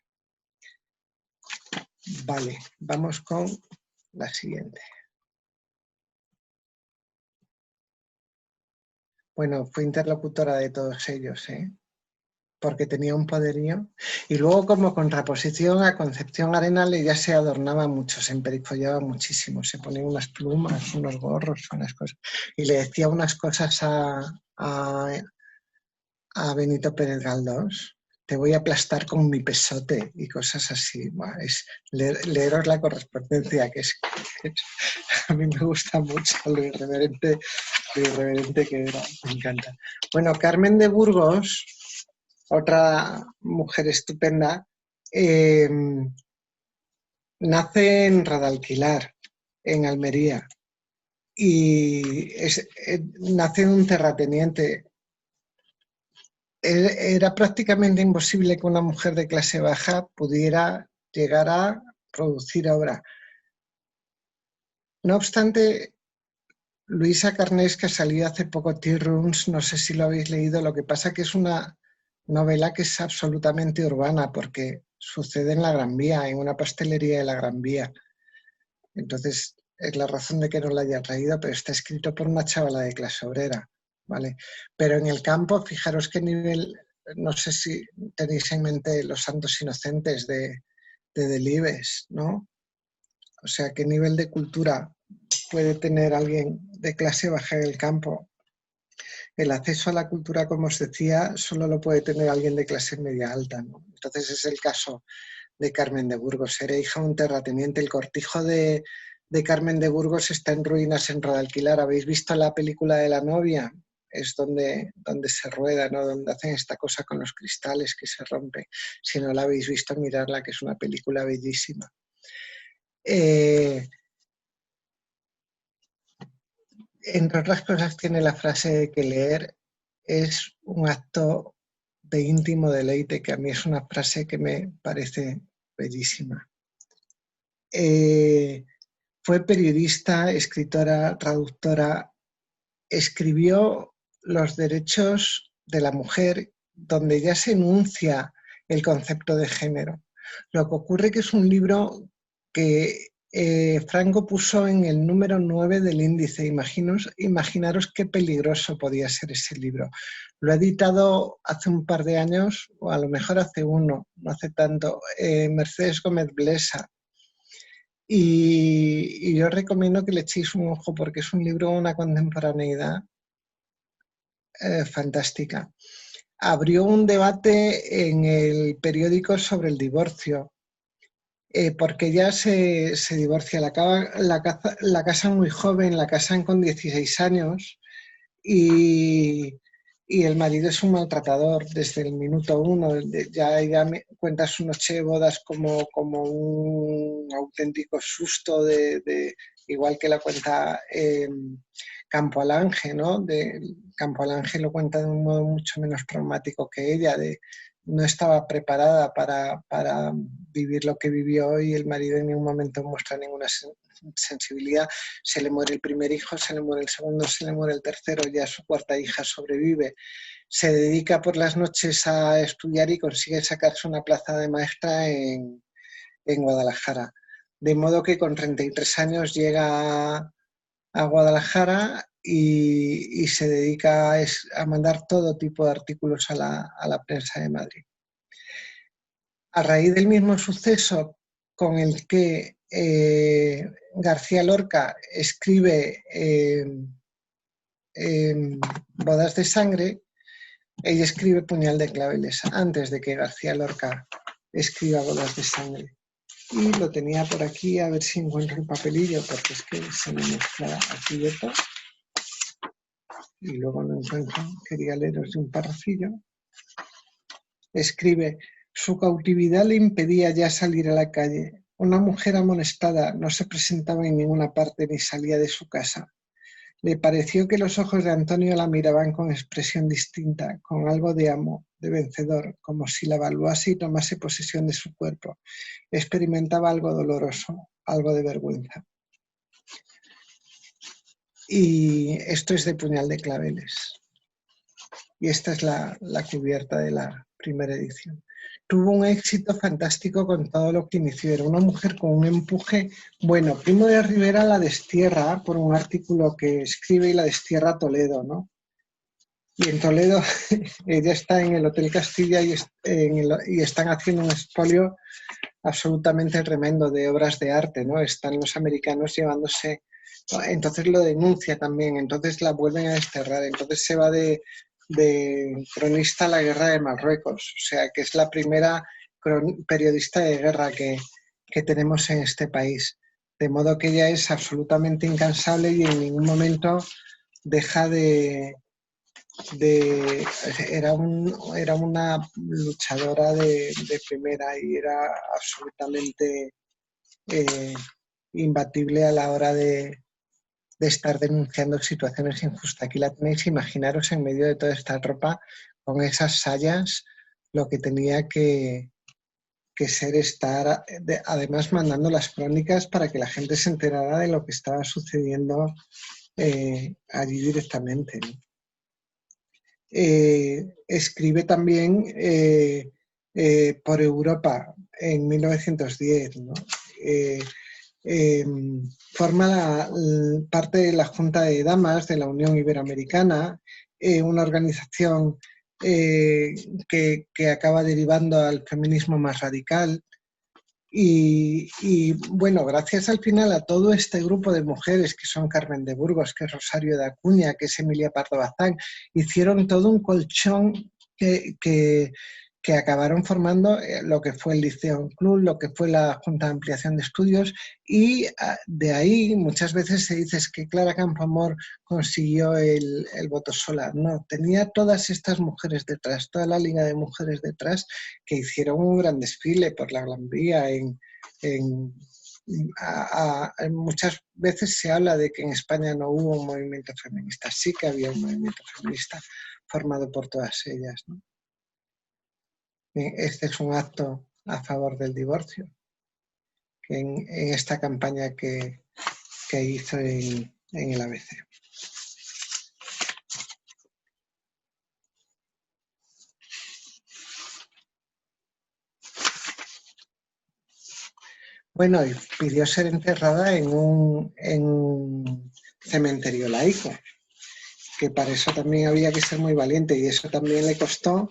Vale, vamos con la siguiente. Bueno, fue interlocutora de todos ellos, porque tenía un poderío. Y luego, como contraposición a Concepción Arenal, ella se adornaba mucho, se emperifollaba muchísimo, se ponía unas plumas, unos gorros, unas cosas. Y le decía unas cosas a Benito Pérez Galdós: te voy a aplastar con mi pesote, y cosas así. Bueno, es leeros la correspondencia, que a mí me gusta mucho lo irreverente que era, me encanta. Bueno, Carmen de Burgos, otra mujer estupenda, nace en Radalquilar, en Almería, y nace en un terrateniente. Era prácticamente imposible que una mujer de clase baja pudiera llegar a producir obra. No obstante, Luisa Carnés, que salió hace poco, Tea Rooms, no sé si lo habéis leído, lo que pasa que es una novela que es absolutamente urbana porque sucede en la Gran Vía, en una pastelería de la Gran Vía. Entonces, es la razón de que no la haya traído, pero está escrito por una chavala de clase obrera, ¿vale? Pero en el campo, fijaros qué nivel, no sé si tenéis en mente Los Santos Inocentes de Delibes, ¿no? O sea, qué nivel de cultura puede tener alguien de clase baja en el campo. El acceso a la cultura, como os decía, solo lo puede tener alguien de clase media alta, ¿no? Entonces es el caso de Carmen de Burgos. Era hija de un terrateniente. El cortijo de Carmen de Burgos está en ruinas en Rodalquilar. ¿Habéis visto la película de La novia? Es donde se rueda, ¿no? Donde hacen esta cosa con los cristales que se rompe. Si no la habéis visto, miradla, que es una película bellísima. Entre otras cosas tiene la frase de que leer es un acto de íntimo deleite, que a mí es una frase que me parece bellísima. Fue periodista, escritora, traductora, escribió Los derechos de la mujer, donde ya se enuncia el concepto de género. Lo que ocurre es que es un libro que Franco puso en el número 9 del índice. Imaginaros qué peligroso podía ser ese libro. Lo ha editado hace un par de años, o a lo mejor hace uno, no hace tanto, Mercedes Gómez Blesa. Y yo recomiendo que le echéis un ojo porque es un libro de una contemporaneidad fantástica. Abrió un debate en el periódico sobre el divorcio, porque ella se divorcia, la casan muy joven, la casan con 16 años y el marido es un maltratador desde el minuto 1. Ya ella cuenta su noche de bodas como un auténtico susto, igual que la cuenta Campo Alange, ¿no? Campo Alange lo cuenta de un modo mucho menos traumático que ella, no estaba preparada para vivir lo que vivió y el marido en ningún momento muestra ninguna sensibilidad. Se le muere el primer hijo, se le muere el segundo, se le muere el tercero, ya su cuarta hija sobrevive. Se dedica por las noches a estudiar y consigue sacarse una plaza de maestra en Guadalajara. De modo que con 33 años llega a Guadalajara y se dedica a mandar todo tipo de artículos a la prensa de Madrid. A raíz del mismo suceso con el que García Lorca escribe Bodas de sangre, ella escribe Puñal de claveles antes de que García Lorca escriba Bodas de sangre. Y lo tenía por aquí, a ver si encuentro el papelillo, porque es que se me mezcla aquí de todo. Y luego lo encuentro, quería leeros de un parrafillo. Escribe: su cautividad le impedía ya salir a la calle. Una mujer amonestada no se presentaba en ninguna parte ni salía de su casa. Le pareció que los ojos de Antonio la miraban con expresión distinta, con algo de amo, de vencedor, como si la evaluase y tomase posesión de su cuerpo. Experimentaba algo doloroso, algo de vergüenza. Y esto es de Puñal de claveles. Y esta es la cubierta de la primera edición. Tuvo un éxito fantástico con todo lo que inició. Era una mujer con un empuje. Bueno, Primo de Rivera la destierra por un artículo que escribe y la destierra a Toledo, ¿no? Y en Toledo ella está en el Hotel Castilla y están haciendo un expolio absolutamente tremendo de obras de arte, ¿no? Están los americanos llevándose. Entonces lo denuncia también, entonces la vuelven a desterrar, entonces se va de cronista a la guerra de Marruecos, o sea que es la primera periodista de guerra que tenemos en este país, de modo que ella es absolutamente incansable y en ningún momento deja era una luchadora de primera y era absolutamente imbatible a la hora de estar denunciando situaciones injustas. Aquí la tenéis, imaginaros en medio de toda esta ropa, con esas sayas, lo que tenía que ser estar, además mandando las crónicas para que la gente se enterara de lo que estaba sucediendo allí directamente, ¿no? Escribe también por Europa en 1910, ¿no? Forma parte de la Junta de Damas de la Unión Iberoamericana, una organización que acaba derivando al feminismo más radical. Y bueno, gracias al final a todo este grupo de mujeres que son Carmen de Burgos, que es Rosario de Acuña, que es Emilia Pardo Bazán, hicieron todo un colchón que acabaron formando lo que fue el Liceo Club, lo que fue la Junta de Ampliación de Estudios, y de ahí muchas veces se dice que Clara Campoamor consiguió el voto sola. No, tenía todas estas mujeres detrás, toda la liga de mujeres detrás, que hicieron un gran desfile por la Gran Vía. Muchas veces se habla de que en España no hubo un movimiento feminista. Sí que había un movimiento feminista formado por todas ellas, ¿no? Este es un acto a favor del divorcio en esta campaña que hizo en el ABC. Bueno, y pidió ser enterrada en un cementerio laico, que para eso también había que ser muy valiente, y eso también le costó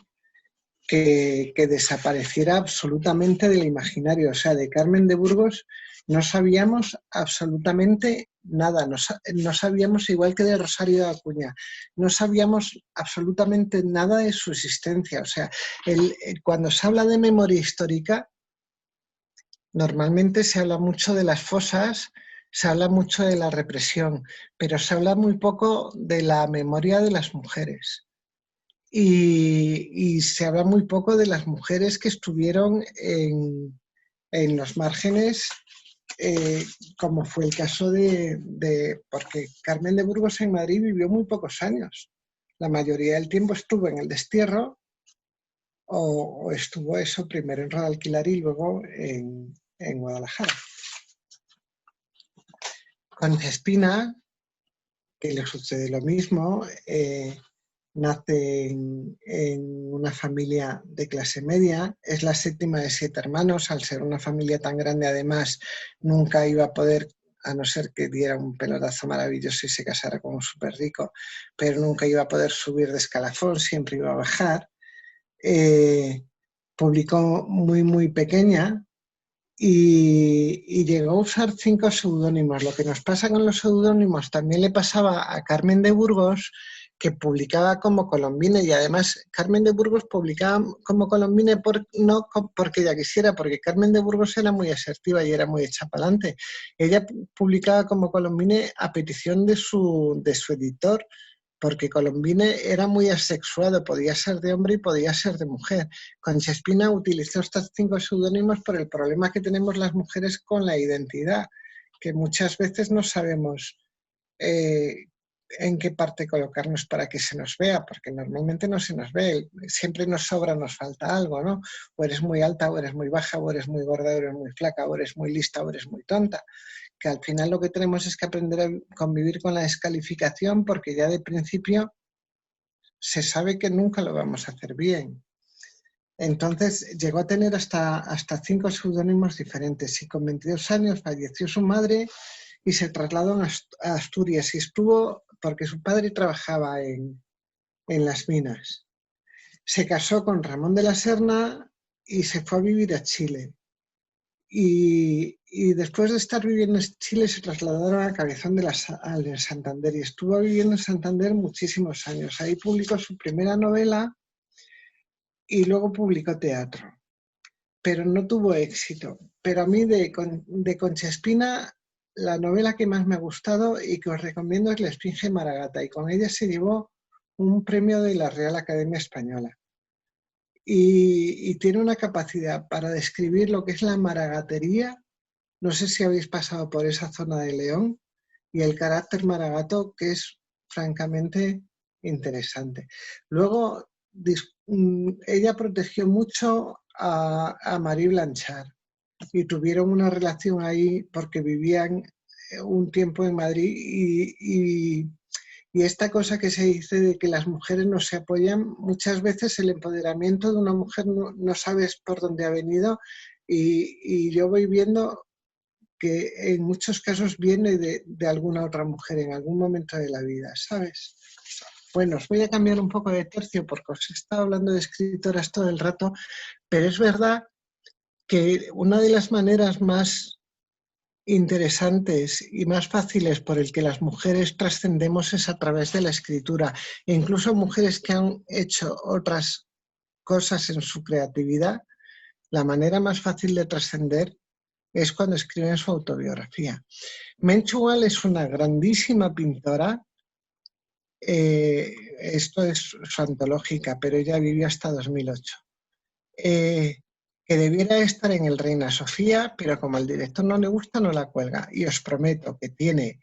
que desapareciera absolutamente del imaginario. O sea, de Carmen de Burgos no sabíamos absolutamente nada, no sabíamos, igual que de Rosario de Acuña, no sabíamos absolutamente nada de su existencia. O sea, cuando se habla de memoria histórica, normalmente se habla mucho de las fosas, se habla mucho de la represión, pero se habla muy poco de la memoria de las mujeres. Y se habla muy poco de las mujeres que estuvieron en los márgenes, como fue el caso porque Carmen de Burgos en Madrid vivió muy pocos años. La mayoría del tiempo estuvo en el destierro o estuvo eso primero en Rodalquilar y luego en Guadalajara. Concha Espina, que le sucede lo mismo, nace en una familia de clase media, es la séptima de 7 hermanos. Al ser una familia tan grande, además, nunca iba a poder, a no ser que diera un pelotazo maravilloso y se casara con un súper rico, pero nunca iba a poder subir de escalafón, siempre iba a bajar. Publicó muy pequeña y llegó a usar 5 seudónimos. Lo que nos pasa con los seudónimos también le pasaba a Carmen de Burgos, que publicaba como Colombine, y además Carmen de Burgos publicaba como Colombine no porque ella quisiera, porque Carmen de Burgos era muy asertiva y era muy hecha para adelante. Ella publicaba como Colombine a petición de su editor, porque Colombine era muy asexuado, podía ser de hombre y podía ser de mujer. Concha Espina utilizó estos 5 seudónimos por el problema que tenemos las mujeres con la identidad, que muchas veces no sabemos en qué parte colocarnos para que se nos vea, porque normalmente no se nos ve, siempre nos sobra, nos falta algo, ¿no? O eres muy alta, o eres muy baja, o eres muy gorda, o eres muy flaca, o eres muy lista, o eres muy tonta. Que al final lo que tenemos es que aprender a convivir con la descalificación, porque ya de principio se sabe que nunca lo vamos a hacer bien. Entonces llegó a tener hasta 5 seudónimos diferentes, y con 22 años falleció su madre y se trasladó a Asturias, y estuvo porque su padre trabajaba en las minas. Se casó con Ramón de la Serna y se fue a vivir a Chile. Y después de estar viviendo en Chile se trasladaron a Cabezón de Santander, y estuvo viviendo en Santander muchísimos años. Ahí publicó su primera novela y luego publicó teatro, pero no tuvo éxito. Pero a mí de Concha Espina, la novela que más me ha gustado y que os recomiendo es La Esfinge Maragata, y con ella se llevó un premio de la Real Academia Española. Y tiene una capacidad para describir lo que es la maragatería. No sé si habéis pasado por esa zona de León, y el carácter maragato, que es francamente interesante. Luego, ella protegió mucho a Marie Blanchard, y tuvieron una relación ahí porque vivían un tiempo en Madrid y esta cosa que se dice de que las mujeres no se apoyan, muchas veces el empoderamiento de una mujer no sabes por dónde ha venido y yo voy viendo que en muchos casos viene de alguna otra mujer en algún momento de la vida, ¿sabes? Bueno, os voy a cambiar un poco de tercio porque os he estado hablando de escritoras todo el rato, pero es verdad que una de las maneras más interesantes y más fáciles por el que las mujeres trascendemos es a través de la escritura. E incluso mujeres que han hecho otras cosas en su creatividad, la manera más fácil de trascender es cuando escriben su autobiografía. Menchual es una grandísima pintora, esto es su antológica, pero ella vivió hasta 2008. Que debiera estar en el Reina Sofía, pero como al director no le gusta, no la cuelga. Y os prometo que tiene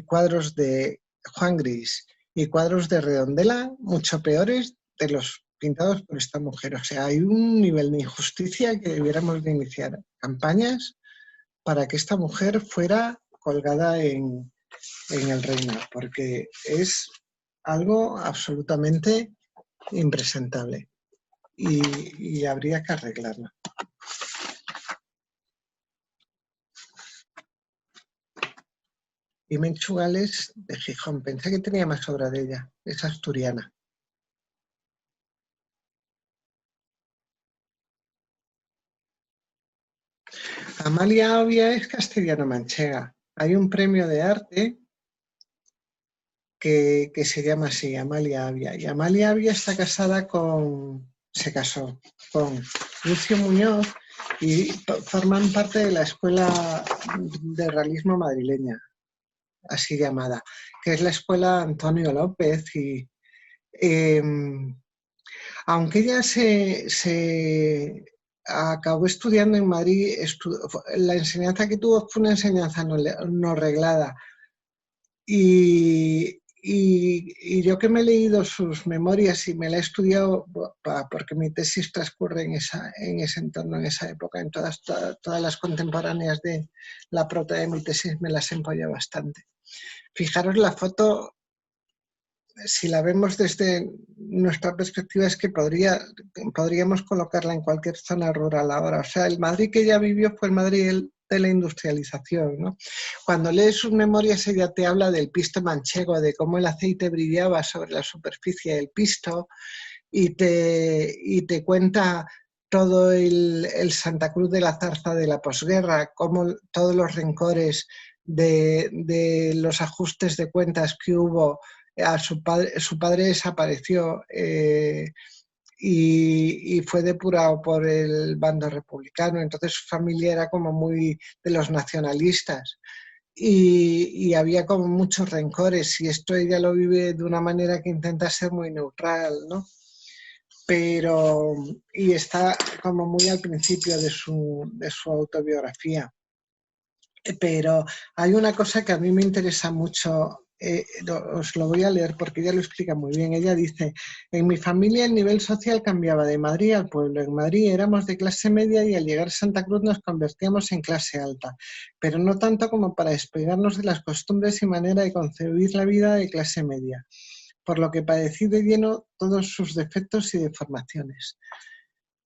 cuadros de Juan Gris y cuadros de Redondela mucho peores de los pintados por esta mujer. O sea, hay un nivel de injusticia que debiéramos de iniciar campañas para que esta mujer fuera colgada en el Reina, porque es algo absolutamente impresentable. Y habría que arreglarla. Y Menchual es de Gijón. Pensé que tenía más obra de ella. Es asturiana. Amalia Avia es castellano-manchega. Hay un premio de arte que se llama así, Amalia Avia. Y Amalia Avia está se casó con Lucio Muñoz y forman parte de la escuela de realismo madrileña, así llamada, que es la escuela Antonio López. Y aunque ella se acabó estudiando en Madrid, la enseñanza que tuvo fue una enseñanza no reglada. Y yo que me he leído sus memorias y me la he estudiado, porque mi tesis transcurre en ese entorno, en esa época, en todas las contemporáneas de la prota de mi tesis me las he empollado bastante. Fijaros la foto, si la vemos desde nuestra perspectiva, es que podríamos colocarla en cualquier zona rural ahora. O sea, el Madrid que ella vivió fue el Madrid de la industrialización, ¿no? Cuando lees sus memorias, ella te habla del pisto manchego, de cómo el aceite brillaba sobre la superficie del pisto y te cuenta todo el Santa Cruz de la Zarza de la posguerra, cómo todos los rencores de los ajustes de cuentas que hubo. Su padre desapareció y fue depurado por el bando republicano, entonces su familia era como muy de los nacionalistas y había como muchos rencores y esto ella lo vive de una manera que intenta ser muy neutral, ¿no? Y está como muy al principio de su autobiografía. Pero hay una cosa que a mí me interesa mucho, os lo voy a leer porque ella lo explica muy bien. Ella dice, en mi familia el nivel social cambiaba de Madrid al pueblo. En Madrid éramos de clase media y al llegar a Santa Cruz nos convertíamos en clase alta, pero no tanto como para despegarnos de las costumbres y manera de concebir la vida de clase media, por lo que padecí de lleno todos sus defectos y deformaciones.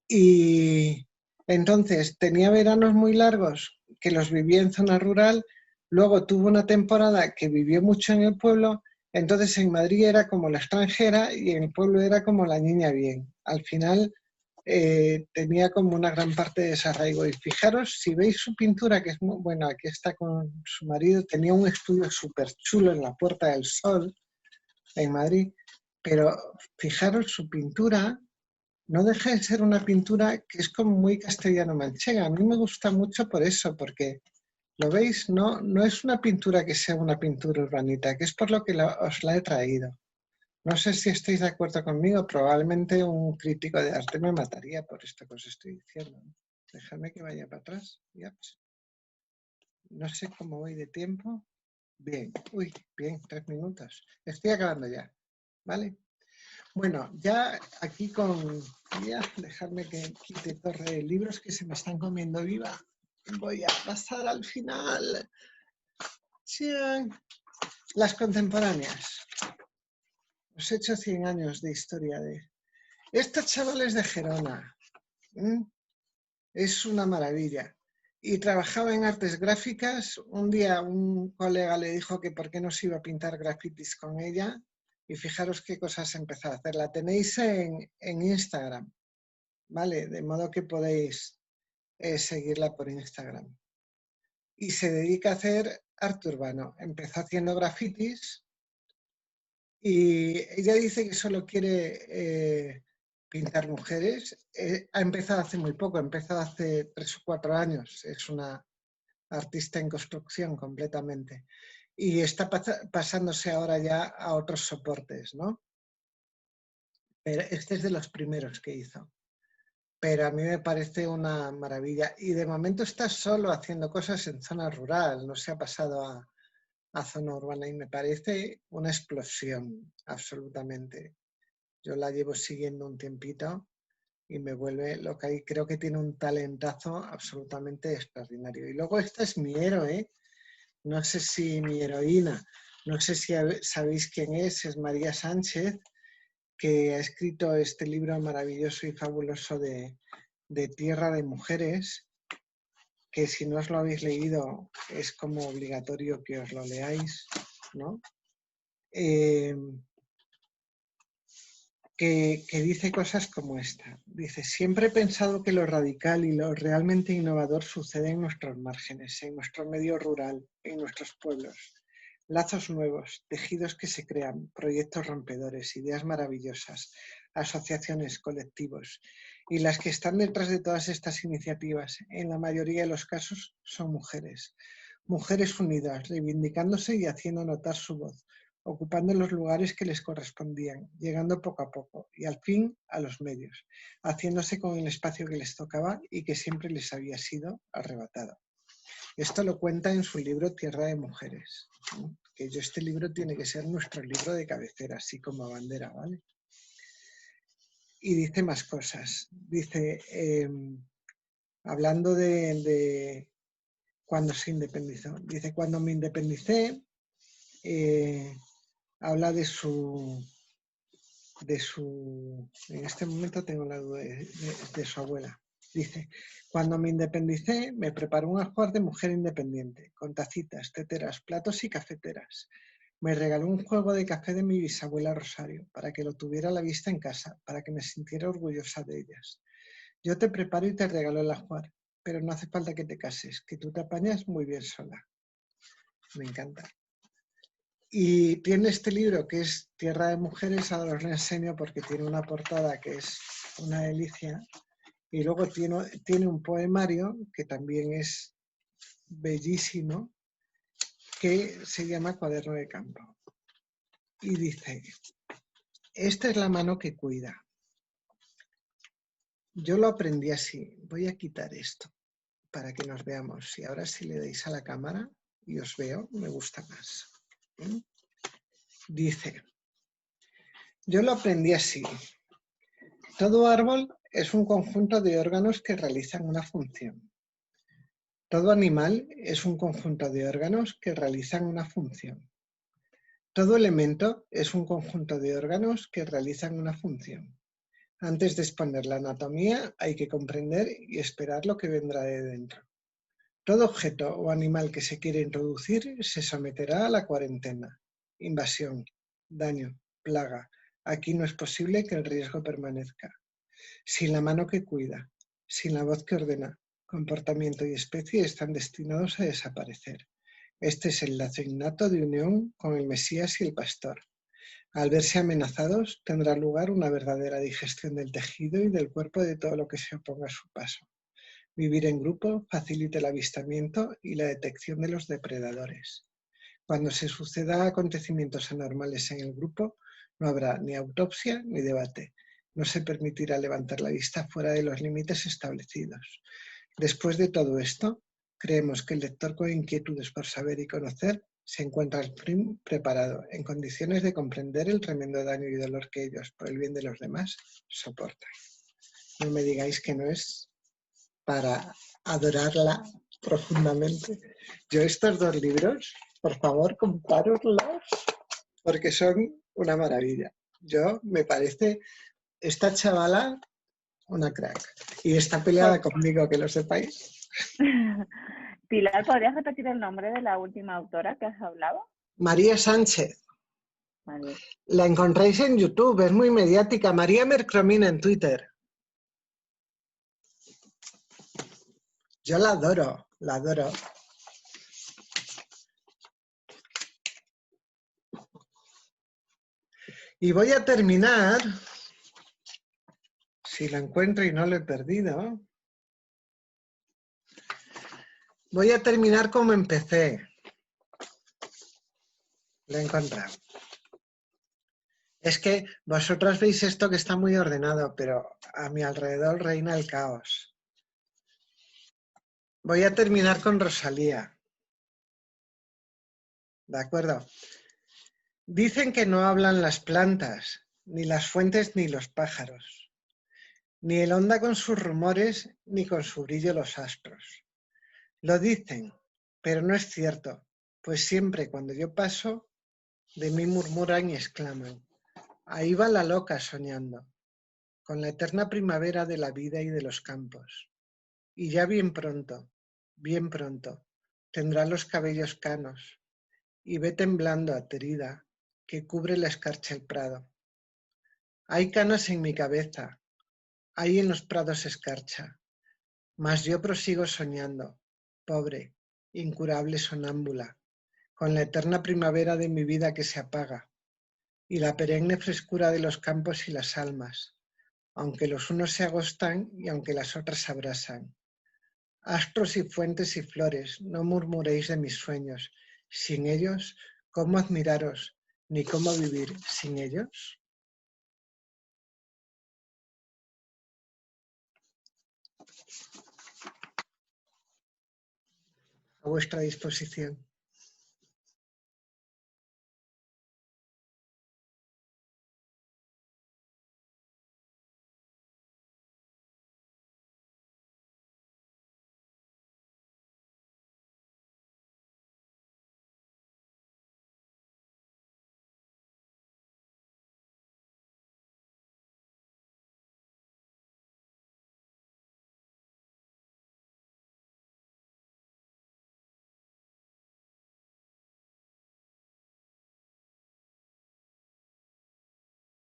Y entonces tenía veranos muy largos que los vivía en zona rural, luego tuvo una temporada que vivió mucho en el pueblo, entonces en Madrid era como la extranjera y en el pueblo era como la niña bien. Al final tenía como una gran parte de desarraigo. Y fijaros, si veis su pintura, que es muy bueno, aquí está con su marido, tenía un estudio súper chulo en la Puerta del Sol, en Madrid, pero fijaros su pintura. No deja de ser una pintura que es como muy castellano-manchega. A mí me gusta mucho por eso, porque, ¿lo veis? No es una pintura que sea una pintura urbanita, que es por lo que os la he traído. No sé si estáis de acuerdo conmigo, probablemente un crítico de arte me mataría por esto que os estoy diciendo. Déjame que vaya para atrás. Ya, pues. No sé cómo voy de tiempo. Bien, bien, 3 minutos. Estoy acabando ya, ¿vale? Bueno, ya aquí voy a dejarme que quite torre de libros que se me están comiendo viva. Voy a pasar al final. Las contemporáneas. Os he hecho 100 años de historia de... Estos chavales de Gerona. Es una maravilla. Y trabajaba en artes gráficas. Un día un colega le dijo que por qué no se iba a pintar grafitis con ella. Y fijaros qué cosas empezó a hacer. La tenéis en Instagram, ¿vale? De modo que podéis seguirla por Instagram. Y se dedica a hacer arte urbano. Empezó haciendo grafitis y ella dice que solo quiere pintar mujeres. Ha empezado hace muy poco, empezó hace 3 o 4 años. Es una artista en construcción completamente. Y está pasándose ahora ya a otros soportes, ¿no? Pero este es de los primeros que hizo. Pero a mí me parece una maravilla. Y de momento está solo haciendo cosas en zona rural, no se ha pasado a zona urbana y me parece una explosión, absolutamente. Yo la llevo siguiendo un tiempito y me vuelve loca y creo que tiene un talentazo absolutamente extraordinario. Y luego esta es mi héroe, no sé si mi heroína, no sé si sabéis quién es María Sánchez, que ha escrito este libro maravilloso y fabuloso de Tierra de Mujeres, que si no os lo habéis leído es como obligatorio que os lo leáis, ¿no? Que dice cosas como esta. Dice, siempre he pensado que lo radical y lo realmente innovador sucede en nuestros márgenes, en nuestro medio rural, en nuestros pueblos. Lazos nuevos, tejidos que se crean, proyectos rompedores, ideas maravillosas, asociaciones, colectivos. Y las que están detrás de todas estas iniciativas, en la mayoría de los casos, son mujeres. Mujeres unidas, reivindicándose y haciendo notar su voz, ocupando los lugares que les correspondían, llegando poco a poco y al fin a los medios, haciéndose con el espacio que les tocaba y que siempre les había sido arrebatado. Esto lo cuenta en su libro Tierra de Mujeres, ¿no? Que este libro tiene que ser nuestro libro de cabecera, así como bandera, ¿vale? Y dice más cosas. Dice, hablando de cuando se independizó, dice, cuando me independicé, habla de su, en este momento tengo la duda de su abuela. Dice, cuando me independicé, me preparó un ajuar de mujer independiente, con tacitas, teteras, platos y cafeteras. Me regaló un juego de café de mi bisabuela Rosario, para que lo tuviera a la vista en casa, para que me sintiera orgullosa de ellas. Yo te preparo y te regalo el ajuar, pero no hace falta que te cases, que tú te apañas muy bien sola. Me encanta. Y tiene este libro que es Tierra de Mujeres, ahora os lo enseño porque tiene una portada que es una delicia. Y luego tiene un poemario que también es bellísimo, que se llama Cuaderno de Campo. Y dice, esta es la mano que cuida. Yo lo aprendí así. Voy a quitar esto para que nos veamos. Y ahora si le dais a la cámara y os veo, me gusta más. Dice, yo lo aprendí así. Todo árbol es un conjunto de órganos que realizan una función. Todo animal es un conjunto de órganos que realizan una función. Todo elemento es un conjunto de órganos que realizan una función. Antes de exponer la anatomía hay que comprender y esperar lo que vendrá de dentro. Todo objeto o animal que se quiere introducir se someterá a la cuarentena, invasión, daño, plaga. Aquí no es posible que el riesgo permanezca. Sin la mano que cuida, sin la voz que ordena, comportamiento y especie están destinados a desaparecer. Este es el lazo innato de unión con el Mesías y el pastor. Al verse amenazados, tendrá lugar una verdadera digestión del tejido y del cuerpo de todo lo que se oponga a su paso. Vivir en grupo facilita el avistamiento y la detección de los depredadores. Cuando se sucedan acontecimientos anormales en el grupo, no habrá ni autopsia ni debate. No se permitirá levantar la vista fuera de los límites establecidos. Después de todo esto, creemos que el lector con inquietudes por saber y conocer se encuentra al fin preparado, en condiciones de comprender el tremendo daño y dolor que ellos, por el bien de los demás, soportan. No me digáis que no es para adorarla profundamente. Yo estos 2 libros Por favor, comprároslos, porque son una maravilla. Me parece esta chavala una crack. Y está peleada conmigo, que lo sepáis. Pilar, ¿podrías repetir el nombre de la última autora que has hablado? María Sánchez. Vale. La encontráis en YouTube, es muy mediática. María Mercromina en Twitter. Yo la adoro, la adoro. Y voy a terminar, si la encuentro y no lo he perdido, voy a terminar como empecé. Lo he encontrado. Es que vosotros veis esto que está muy ordenado, pero a mi alrededor reina el caos. Voy a terminar con Rosalía. ¿De acuerdo? Dicen que no hablan las plantas, ni las fuentes ni los pájaros, ni el onda con sus rumores, ni con su brillo los astros. Lo dicen, pero no es cierto, pues siempre cuando yo paso, de mí murmuran y exclaman: ahí va la loca soñando, con la eterna primavera de la vida y de los campos. Y ya bien pronto, tendrá los cabellos canos, y ve temblando aterida, que cubre la escarcha el prado. Hay canas en mi cabeza, hay en los prados escarcha, mas yo prosigo soñando, pobre, incurable sonámbula, con la eterna primavera de mi vida que se apaga, y la perenne frescura de los campos y las almas, aunque los unos se agostan y aunque las otras abrasan. Astros y fuentes y flores, no murmuréis de mis sueños. Sin ellos, ¿cómo admiraros? Ni cómo vivir sin ellos. A vuestra disposición.